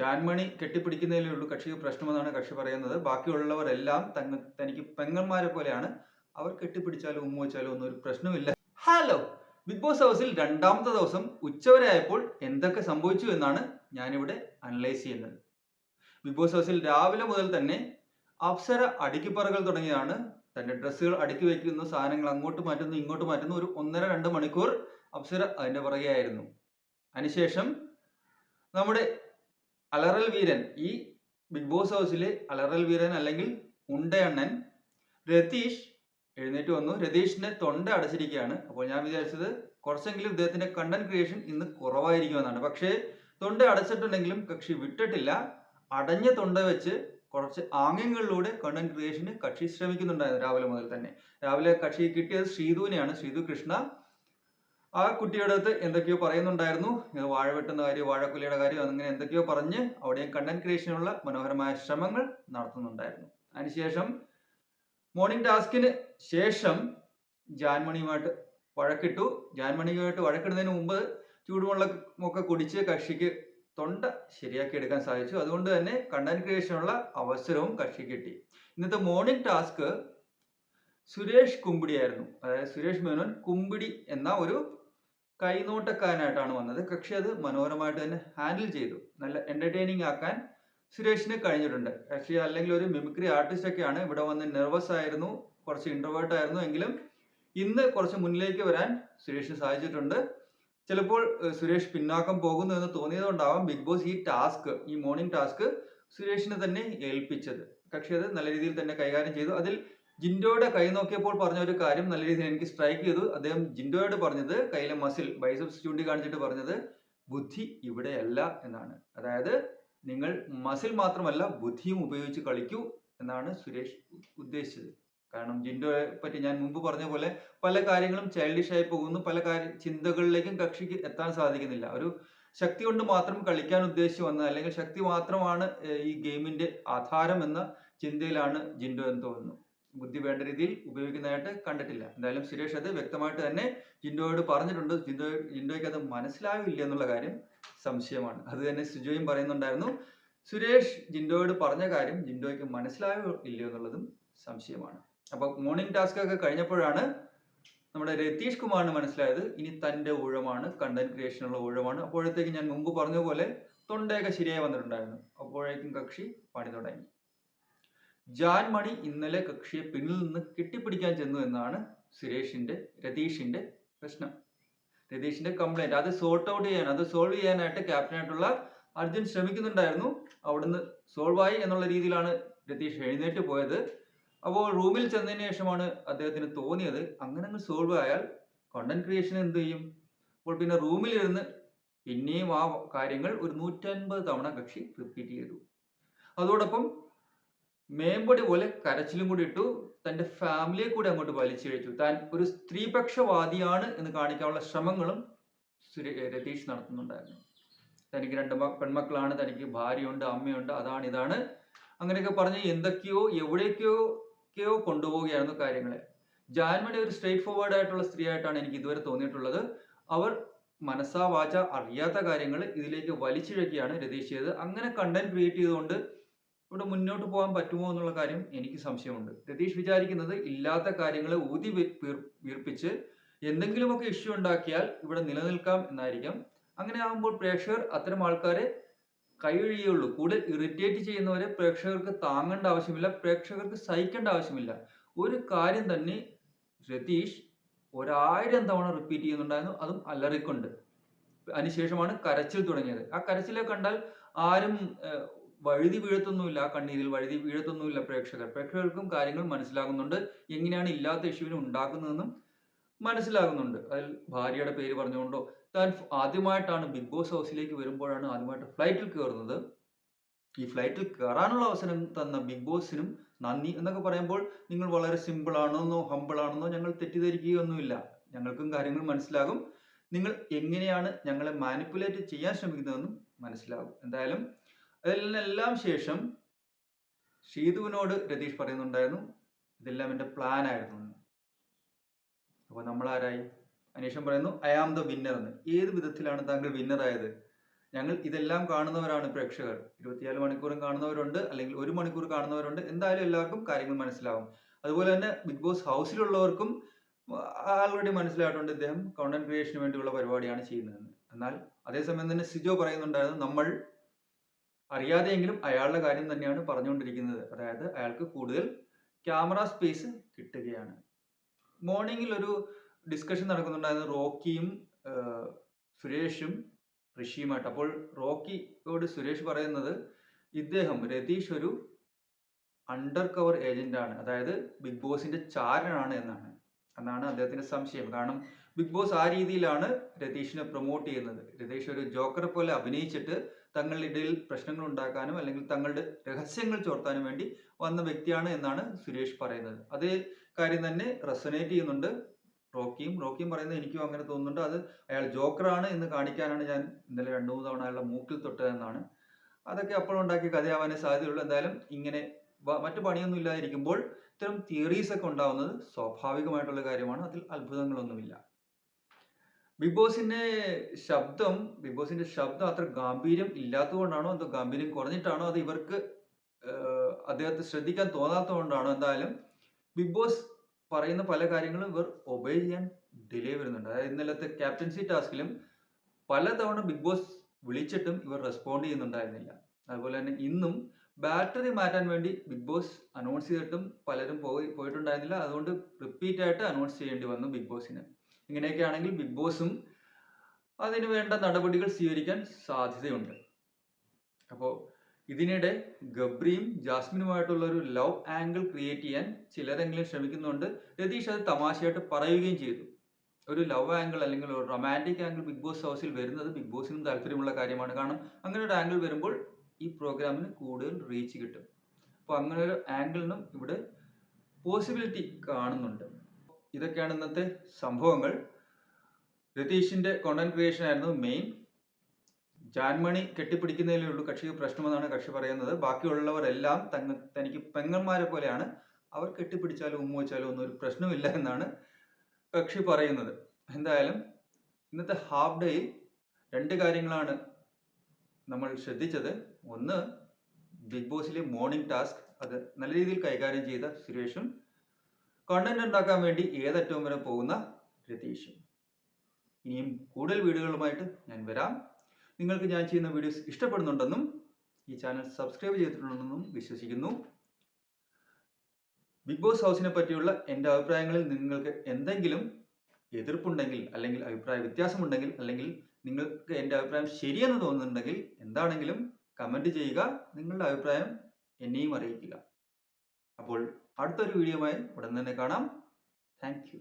ജാൻമണി കെട്ടിപ്പിടിക്കുന്നതിലേ ഉള്ളൂ കക്ഷിക്ക് പ്രശ്നമെന്നാണ് കക്ഷി പറയുന്നത്. ബാക്കിയുള്ളവരെല്ലാം തനിക്ക് പെങ്ങന്മാരെ പോലെയാണ്. അവർ കെട്ടിപ്പിടിച്ചാലും ഉമ്മ വെച്ചാലും ഒന്നും ഒരു പ്രശ്നമില്ല. ഹലോ, ബിഗ് ബോസ് ഹൗസിൽ രണ്ടാമത്തെ ദിവസം ഉച്ചവരെ ആയപ്പോൾ എന്തൊക്കെ സംഭവിച്ചു എന്നാണ് ഞാനിവിടെ അനലൈസ് ചെയ്യുന്നത്. ബിഗ് ബോസ് ഹൗസിൽ രാവിലെ മുതൽ തന്നെ അപ്സര അടുക്കിപ്പറകൾ തുടങ്ങിയതാണ്. തന്റെ ഡ്രസ്സുകൾ അടുക്കി വയ്ക്കുന്നു, സാധനങ്ങൾ അങ്ങോട്ട് മാറ്റുന്നു ഇങ്ങോട്ട് മാറ്റുന്നു. ഒരു 1.5-2 മണിക്കൂർ അപ്സര അതിന്റെ പുറകെ ആയിരുന്നു. അതിനുശേഷം നമ്മുടെ അലറൽ വീരൻ, ഈ ബിഗ് ബോസ് ഹൗസിലെ അലറൽ വീരൻ അല്ലെങ്കിൽ ഉണ്ടയണ്ണൻ രതീഷ് എഴുന്നേറ്റ് വന്നു. രതീഷിന്റെ തൊണ്ട അടച്ചിരിക്കുകയാണ്. അപ്പോൾ ഞാൻ വിചാരിച്ചത് കുറച്ചെങ്കിലും ഇദ്ദേഹത്തിന്റെ കണ്ടന്റ് ക്രിയേഷൻ ഇന്ന് കുറവായിരിക്കുമെന്നാണ്. പക്ഷേ തൊണ്ട അടച്ചിട്ടുണ്ടെങ്കിലും കക്ഷി വിട്ടിട്ടില്ല. അടഞ്ഞ തൊണ്ട വെച്ച് കുറച്ച് ആംഗ്യങ്ങളിലൂടെ കണ്ടന്റ് ക്രിയേഷന് കക്ഷി ശ്രമിക്കുന്നുണ്ടായിരുന്നു രാവിലെ മുതൽ തന്നെ. രാവിലെ കക്ഷി കിട്ടിയത് ശ്രീധുവിനെയാണ്, ശ്രീധു കൃഷ്ണ. ആ കുട്ടിയുടെ അടുത്ത് എന്തൊക്കെയോ പറയുന്നുണ്ടായിരുന്നു, വാഴ വെട്ടുന്ന കാര്യം, വാഴക്കുലയുടെ കാര്യം, അങ്ങനെ എന്തൊക്കെയോ പറഞ്ഞ് അവിടെയും കണ്ടന്റ് ക്രിയേഷനുള്ള മനോഹരമായ ശ്രമങ്ങൾ നടത്തുന്നുണ്ടായിരുന്നു. അതിനുശേഷം മോർണിംഗ് ടാസ്കിന് ശേഷം ജാൻമണിയുമായിട്ട് വഴക്കിട്ടു. ജാൻമണിയുമായിട്ട് വഴക്കിടുന്നതിന് മുമ്പ് ചൂടുവെള്ളമൊക്കെ കുടിച്ച് കക്ഷിക്ക് തൊണ്ട ശരിയാക്കി എടുക്കാൻ സാധിച്ചു. അതുകൊണ്ട് തന്നെ കണ്ടന്റ് ക്രിയേഷനുള്ള അവസരവും കക്ഷി കിട്ടി. ഇന്നത്തെ മോർണിംഗ് ടാസ്ക് സുരേഷ് കുമ്പിടിയായിരുന്നു. അതായത് സുരേഷ് മേനോൻ കുമ്പിടി എന്ന ഒരു കൈനോട്ടക്കാരനായിട്ടാണ് വന്നത്. കക്ഷി അത് മനോഹരമായിട്ട് തന്നെ ഹാൻഡിൽ ചെയ്തു. നല്ല എന്റർടൈനിങ് ആക്കാൻ സുരേഷിന് കഴിഞ്ഞിട്ടുണ്ട്. കക്ഷി അല്ലെങ്കിൽ ഒരു മിമിക്രി ആർട്ടിസ്റ്റ് ഒക്കെയാണ്. ഇവിടെ വന്ന് നെർവസ് ആയിരുന്നു, കുറച്ച് ഇൻട്രോവേർട്ട് ആയിരുന്നു. എങ്കിലും ഇന്ന് കുറച്ച് മുന്നിലേക്ക് വരാൻ സുരേഷിന് സാധിച്ചിട്ടുണ്ട്. ചിലപ്പോൾ സുരേഷ് പിന്നാക്കം പോകുന്നു എന്ന് തോന്നിയതുകൊണ്ടാവാം ബിഗ് ബോസ് ഈ ടാസ്ക്, ഈ മോർണിംഗ് ടാസ്ക് സുരേഷിനെ തന്നെ ഏൽപ്പിച്ചത്. കക്ഷി അത് നല്ല രീതിയിൽ തന്നെ കൈകാര്യം ചെയ്തു. അതിൽ ജിൻഡോയുടെ കൈ നോക്കിയപ്പോൾ പറഞ്ഞ ഒരു കാര്യം നല്ല രീതിയിൽ എനിക്ക് സ്ട്രൈക്ക് ചെയ്തു. അദ്ദേഹം ജിൻഡോയോട് പറഞ്ഞത്, കയ്യിലെ മസിൽ ബൈസെപ്സ് ചൂണ്ടിക്കാണിച്ചിട്ട് പറഞ്ഞത്, ബുദ്ധി ഇവിടെയല്ല എന്നാണ്. അതായത് നിങ്ങൾ മസിൽ മാത്രമല്ല ബുദ്ധിയും ഉപയോഗിച്ച് കളിക്കൂ എന്നാണ് സുരേഷ് ഉദ്ദേശിച്ചത്. കാരണം ജിൻഡോയെ പറ്റി ഞാൻ മുമ്പ് പറഞ്ഞ പോലെ പല കാര്യങ്ങളും ചൈൽഡിഷ് ആയി പോകുന്നു. പല ചിന്തകളിലേക്കും കക്ഷിക്ക് എത്താൻ സാധിക്കുന്നില്ല. ഒരു ശക്തി കൊണ്ട് മാത്രം കളിക്കാൻ ഉദ്ദേശിച്ചു വന്നത്, അല്ലെങ്കിൽ ശക്തി മാത്രമാണ് ഈ ഗെയിമിന്റെ ആധാരം എന്ന ചിന്തയിലാണ് ജിൻഡോ എന്ന് തോന്നുന്നു. ബുദ്ധി വേണ്ട രീതിയിൽ ഉപയോഗിക്കുന്നതായിട്ട് കണ്ടിട്ടില്ല. എന്തായാലും സുരേഷ് അത് വ്യക്തമായിട്ട് തന്നെ ജിൻഡോയോട് പറഞ്ഞിട്ടുണ്ട്. ജിൻഡോയ്ക്ക് അത് മനസ്സിലാവില്ല എന്നുള്ള കാര്യം സംശയമാണ്. അത് തന്നെ സുജോയും പറയുന്നുണ്ടായിരുന്നു. സുരേഷ് ജിൻഡോയോട് പറഞ്ഞ കാര്യം ജിൻഡോയ്ക്ക് മനസ്സിലായോ ഇല്ലയോ എന്നുള്ളതും സംശയമാണ്. അപ്പൊ മോർണിംഗ് ടാസ്ക് ഒക്കെ കഴിഞ്ഞപ്പോഴാണ് നമ്മുടെ രതീഷ് കുമാറിന് മനസ്സിലായത് ഇനി തന്റെ ഊഴമാണ്, കണ്ടന്റ് ക്രിയേഷനുള്ള ഊഴമാണ്. അപ്പോഴത്തേക്ക് ഞാൻ മുമ്പ് പറഞ്ഞ പോലെ തൊണ്ടയൊക്കെ ശരിയായി വന്നിട്ടുണ്ടായിരുന്നു. അപ്പോഴേക്കും കക്ഷി പണി തുടങ്ങി. ജാൻമണി ഇന്നലെ കക്ഷിയെ പിന്നിൽ നിന്ന് കെട്ടിപ്പിടിക്കാൻ ചെന്നു എന്നാണ് രതീഷിന്റെ പ്രശ്നം, രതീഷിന്റെ കംപ്ലൈന്റ്. അത് സോൾവ് ചെയ്യാനായിട്ട് ക്യാപ്റ്റനായിട്ടുള്ള അർജുൻ ശ്രമിക്കുന്നുണ്ടായിരുന്നു. അവിടുന്ന് സോൾവ് ആയി എന്നുള്ള രീതിയിലാണ് രതീഷ് എഴുന്നേറ്റ് പോയത്. അപ്പോൾ റൂമിൽ ചെന്നതിന് ശേഷമാണ് അദ്ദേഹത്തിന് തോന്നിയത്, അങ്ങനെ അങ്ങ് സോൾവ് ആയാൽ കണ്ടന്റ് ക്രിയേഷൻ എന്ത് ചെയ്യും? അപ്പോൾ പിന്നെ റൂമിലിരുന്ന് പിന്നെയും ആ കാര്യങ്ങൾ ഒരു 150 തവണ കക്ഷി റിപ്പീറ്റ് ചെയ്തു. അതോടൊപ്പം മേമ്പൊടി പോലെ കരച്ചിലും കൂടി ഇട്ടു. തന്റെ ഫാമിലിയെ കൂടി അങ്ങോട്ട് വലിച്ചിഴച്ചു. താൻ ഒരു സ്ത്രീപക്ഷവാദിയാണ് എന്ന് കാണിക്കാനുള്ള ശ്രമങ്ങളും രതീഷ് നടത്തുന്നുണ്ടായിരുന്നു. തനിക്ക് 2 പെൺമക്കളാണ്, തനിക്ക് ഭാര്യയുണ്ട്, അമ്മയുണ്ട്, അതാണ് ഇതാണ് അങ്ങനെയൊക്കെ പറഞ്ഞ് എന്തൊക്കെയോ എവിടേക്കോ കൊണ്ടുപോവുകയായിരുന്നു കാര്യങ്ങളെ. ജാൻമണി ഒരു സ്ട്രേറ്റ് ഫോർവേഡ് ആയിട്ടുള്ള സ്ത്രീ ആയിട്ടാണ് എനിക്ക് ഇതുവരെ തോന്നിയിട്ടുള്ളത്. അവർ മനസ്സാ വാച അറിയാത്ത കാര്യങ്ങൾ ഇതിലേക്ക് വലിച്ചിഴക്കുകയാണ് രതീഷ് ചെയ്തത്. അങ്ങനെ കണ്ടന്റ് ക്രിയേറ്റ് ചെയ്തുകൊണ്ട് ഇവിടെ മുന്നോട്ട് പോകാൻ പറ്റുമോ എന്നുള്ള കാര്യം എനിക്ക് സംശയമുണ്ട്. രതീഷ് വിചാരിക്കുന്നത് ഇല്ലാത്ത കാര്യങ്ങളെ ഊതി വീർപ്പിച്ച് എന്തെങ്കിലുമൊക്കെ ഇഷ്യൂ ഉണ്ടാക്കിയാൽ ഇവിടെ നിലനിൽക്കാം എന്നായിരിക്കാം. അങ്ങനെ ആകുമ്പോൾ പ്രേക്ഷകർ അത്തരം ആൾക്കാരെ കൈയൊഴിയുള്ളൂ. കൂടുതൽ ഇറിറ്റേറ്റ് ചെയ്യുന്നവരെ പ്രേക്ഷകർക്ക് താങ്ങേണ്ട ആവശ്യമില്ല, പ്രേക്ഷകർക്ക് സഹിക്കേണ്ട ആവശ്യമില്ല. ഒരു കാര്യം തന്നെ രതീഷ് 1000 തവണ റിപ്പീറ്റ് ചെയ്യുന്നുണ്ടായിരുന്നു, അതും അലറിക്കൊണ്ട്. അതിനുശേഷമാണ് കരച്ചിൽ തുടങ്ങിയത്. ആ കരച്ചിലെ കണ്ടാൽ ആരും വഴുതി വീഴത്തൊന്നുമില്ല, ആ കണ്ണീരിൽ വഴുതി വീഴത്തൊന്നുമില്ല. പ്രേക്ഷകർക്കും കാര്യങ്ങൾ മനസ്സിലാകുന്നുണ്ട്, എങ്ങനെയാണ് ഇല്ലാത്ത ഇഷ്യൂവിനെ ഉണ്ടാക്കുന്നതെന്നും മനസ്സിലാകുന്നുണ്ട്. അതിൽ ഭാര്യയുടെ പേര് പറഞ്ഞുകൊണ്ടോ, താൻ ആദ്യമായിട്ടാണ് ബിഗ് ബോസ് ഹൗസിലേക്ക് വരുമ്പോഴാണ് ആദ്യമായിട്ട് ഫ്ലൈറ്റിൽ കയറുന്നത്, ഈ ഫ്ലൈറ്റിൽ കയറാനുള്ള അവസരം തന്ന ബിഗ് ബോസിനും നന്ദി എന്നൊക്കെ പറയുമ്പോൾ നിങ്ങൾ വളരെ സിമ്പിൾ ആണെന്നോ ഹമ്പിൾ ആണെന്നോ ഞങ്ങൾ തെറ്റിദ്ധരിക്കുകയൊന്നുമില്ല. ഞങ്ങൾക്കും കാര്യങ്ങൾ മനസ്സിലാകും. നിങ്ങൾ എങ്ങനെയാണ് ഞങ്ങളെ മാനിപ്പുലേറ്റ് ചെയ്യാൻ ശ്രമിക്കുന്നതെന്നും മനസ്സിലാകും. എന്തായാലും അതിനെല്ലാം ശേഷം ഷീതുവിനോട് രതീഷ് പറയുന്നുണ്ടായിരുന്നു, ഇതെല്ലാം എൻ്റെ പ്ലാൻ ആയിരുന്നു. അപ്പോൾ നമ്മൾ ആരായി? അനീഷൻ പറയുന്നു, ഐ ആം ദ വിന്നർ എന്ന്. ഏത് വിധത്തിലാണ് താങ്കൾ വിന്നർ ആയത്? ഞങ്ങൾ ഇതെല്ലാം കാണുന്നവരാണ് പ്രേക്ഷകർ. 24 മണിക്കൂറും കാണുന്നവരുണ്ട്, അല്ലെങ്കിൽ 1 മണിക്കൂർ കാണുന്നവരുണ്ട്. എന്തായാലും എല്ലാവർക്കും കാര്യങ്ങൾ മനസ്സിലാവും. അതുപോലെ തന്നെ ബിഗ് ബോസ് ഹൗസിലുള്ളവർക്കും ആൾറെഡി മനസ്സിലായിട്ടുണ്ട് ഇദ്ദേഹം കണ്ടന്റ് ക്രിയേഷന് വേണ്ടിയുള്ള പരിപാടിയാണ് ചെയ്യുന്നതെന്ന്. എന്നാൽ അതേസമയം തന്നെ സിജോ പറയുന്നുണ്ടായിരുന്നു, നമ്മൾ അറിയാതെയെങ്കിലും അയാളുടെ കാര്യം തന്നെയാണ് പറഞ്ഞുകൊണ്ടിരിക്കുന്നത്. അതായത് അയാൾക്ക് കൂടുതൽ ക്യാമറ സ്പേസ് കിട്ടുകയാണ്. മോർണിംഗിൽ ഒരു ഡിസ്കഷൻ നടക്കുന്നുണ്ടായിരുന്നു റോക്കിയും സുരേഷും ഋഷിയുമായിട്ട്. അപ്പോൾ റോക്കിയോട് സുരേഷ് പറയുന്നത് ഇദ്ദേഹം രതീഷ് ഒരു അണ്ടർ കവർ ഏജന്റ് ആണ്, അതായത് ബിഗ് ബോസിന്റെ ചാരനാണ് എന്നാണ് അദ്ദേഹത്തിന്റെ സംശയം. കാരണം ബിഗ് ബോസ് ആ രീതിയിലാണ് രതീഷിനെ പ്രൊമോട്ട് ചെയ്യുന്നത്. രതീഷ് ഒരു ജോക്കറെ പോലെ അഭിനയിച്ചിട്ട് തങ്ങളുടെ ഇടയിൽ പ്രശ്നങ്ങൾ ഉണ്ടാക്കാനും അല്ലെങ്കിൽ തങ്ങളുടെ രഹസ്യങ്ങൾ ചോർത്താനും വേണ്ടി വന്ന വ്യക്തിയാണ് എന്നാണ് സുരേഷ് പറയുന്നത്. അതേ കാര്യം തന്നെ റെസൊനേറ്റ് ചെയ്യുന്നുണ്ട് റോക്കിയും പറയുന്നത് എനിക്കും അങ്ങനെ തോന്നുന്നുണ്ട്. അത് അയാൾ ജോക്കറാണ് എന്ന് കാണിക്കാനാണ് ഞാൻ ഇന്നലെ 2-3 തവണ അയാളുടെ മൂക്കിൽ തൊട്ടതെന്നാണ്. അതൊക്കെ അപ്പോഴുണ്ടാക്കിയ കഥയാവാനേ സാധ്യതയുള്ളൂ. എന്തായാലും ഇങ്ങനെ മറ്റു പണിയൊന്നും ഇല്ലാതിരിക്കുമ്പോൾ ഇത്തരം തിയറീസ് ഒക്കെ ഉണ്ടാവുന്നത് സ്വാഭാവികമായിട്ടുള്ള കാര്യമാണ്. അതിൽ അത്ഭുതങ്ങളൊന്നുമില്ല. ബിഗ് ബോസിന്റെ ശബ്ദം അത്ര ഗാംഭീര്യം ഇല്ലാത്തതുകൊണ്ടാണോ, അതോ ഗാംഭീര്യം കുറഞ്ഞിട്ടാണോ, അത് ഇവർക്ക് അദ്ദേഹത്തെ ശ്രദ്ധിക്കാൻ തോന്നാത്തതുകൊണ്ടാണോ, എന്തായാലും ബിഗ് ബോസ് പറയുന്ന പല കാര്യങ്ങളും ഇവർ ഒബേ ചെയ്യാൻ ഡിലേ വരുന്നുണ്ട്. അതായത് ഇന്നലത്തെ ക്യാപ്റ്റൻസി ടാസ്കിലും പലതവണ ബിഗ് ബോസ് വിളിച്ചിട്ടും ഇവർ റെസ്പോണ്ട് ചെയ്യുന്നുണ്ടായിരുന്നില്ല. അതുപോലെ തന്നെ ഇന്നും ബാറ്ററി മാറ്റാൻ വേണ്ടി ബിഗ് ബോസ് അനൗൺസ് ചെയ്തിട്ടും പലരും പോയിട്ടുണ്ടായിരുന്നില്ല. അതുകൊണ്ട് റിപ്പീറ്റ് ആയിട്ട് അനൗൺസ് ചെയ്യേണ്ടി വന്നു ബിഗ് ബോസിന്. ഇങ്ങനെയൊക്കെ ആണെങ്കിൽ ബിഗ് ബോസും അതിന് വേണ്ട നടപടികൾ സ്വീകരിക്കാൻ സാധ്യതയുണ്ട്. അപ്പോൾ ഇതിനിടെ ഗബ്രിയും ജാസ്മിനുമായിട്ടുള്ള ഒരു ലവ് ആംഗിൾ ക്രിയേറ്റ് ചെയ്യാൻ ചിലരെങ്കിലും ശ്രമിക്കുന്നുണ്ട്. രതീഷ് അത് തമാശയായിട്ട് പറയുകയും ചെയ്തു. ഒരു ലവ് ആംഗിൾ അല്ലെങ്കിൽ ഒരു റൊമാൻറ്റിക് ആംഗിൾ ബിഗ് ബോസ് ഹൗസിൽ വരുന്നത് ബിഗ് ബോസിനും താല്പര്യമുള്ള കാര്യമാണ്. കാരണം അങ്ങനെ ഒരു ആംഗിൾ വരുമ്പോൾ ഈ പ്രോഗ്രാമിന് കൂടുതൽ റീച്ച് കിട്ടും. അപ്പോൾ അങ്ങനെ ഒരു ആംഗിളിനും ഇവിടെ പോസിബിലിറ്റി കാണുന്നുണ്ട്. ഇതൊക്കെയാണ് ഇന്നത്തെ സംഭവങ്ങൾ. രതീഷിന്റെ കോണ്ടന്റ് ക്രിയേഷൻ ആയിരുന്നു മെയിൻ. ജാൻമണി കെട്ടിപ്പിടിക്കുന്നതിലേ ഉള്ളൂ കക്ഷിക്ക് പ്രശ്നമെന്നാണ് കക്ഷി പറയുന്നത്. ബാക്കിയുള്ളവരെല്ലാം തനിക്ക് പെങ്ങന്മാരെ പോലെയാണ്, അവർ കെട്ടിപ്പിടിച്ചാലും ഉമ്മ വെച്ചാലും ഒന്നും ഒരു പ്രശ്നമില്ല എന്നാണ് കക്ഷി പറയുന്നത്. എന്തായാലും ഇന്നത്തെ ഹാഫ് ഡേയിൽ 2 കാര്യങ്ങളാണ് നമ്മൾ ശ്രദ്ധിച്ചത്. ഒന്ന്, ബിഗ് ബോസിലെ മോർണിംഗ് ടാസ്ക് അത് നല്ല രീതിയിൽ കൈകാര്യം ചെയ്ത സുരേഷും കണ്ടന്റ് ഉണ്ടാക്കാൻ വേണ്ടി ഏതറ്റവും വരെ പോകുന്ന രതീഷും. ഇനിയും കൂടുതൽ വീഡിയോകളുമായിട്ട് ഞാൻ വരാം. നിങ്ങൾക്ക് ഞാൻ ചെയ്യുന്ന വീഡിയോസ് ഇഷ്ടപ്പെടുന്നുണ്ടെന്നും ഈ ചാനൽ സബ്സ്ക്രൈബ് ചെയ്തിട്ടുണ്ടെന്നും വിശ്വസിക്കുന്നു. ബിഗ് ബോസ് ഹൗസിനെ പറ്റിയുള്ള എൻ്റെ അഭിപ്രായങ്ങളിൽ നിങ്ങൾക്ക് എന്തെങ്കിലും എതിർപ്പുണ്ടെങ്കിൽ, അല്ലെങ്കിൽ അഭിപ്രായ വ്യത്യാസമുണ്ടെങ്കിൽ, അല്ലെങ്കിൽ നിങ്ങൾക്ക് എൻ്റെ അഭിപ്രായം ശരിയെന്ന് തോന്നുന്നുണ്ടെങ്കിൽ എന്താണെങ്കിലും കമൻറ്റ് ചെയ്യുക. നിങ്ങളുടെ അഭിപ്രായം എന്നെയും അറിയിക്കുക. അപ്പോൾ അടുത്തൊരു വീഡിയോയുമായി ഉടൻ തന്നെ കാണാം. Thank you.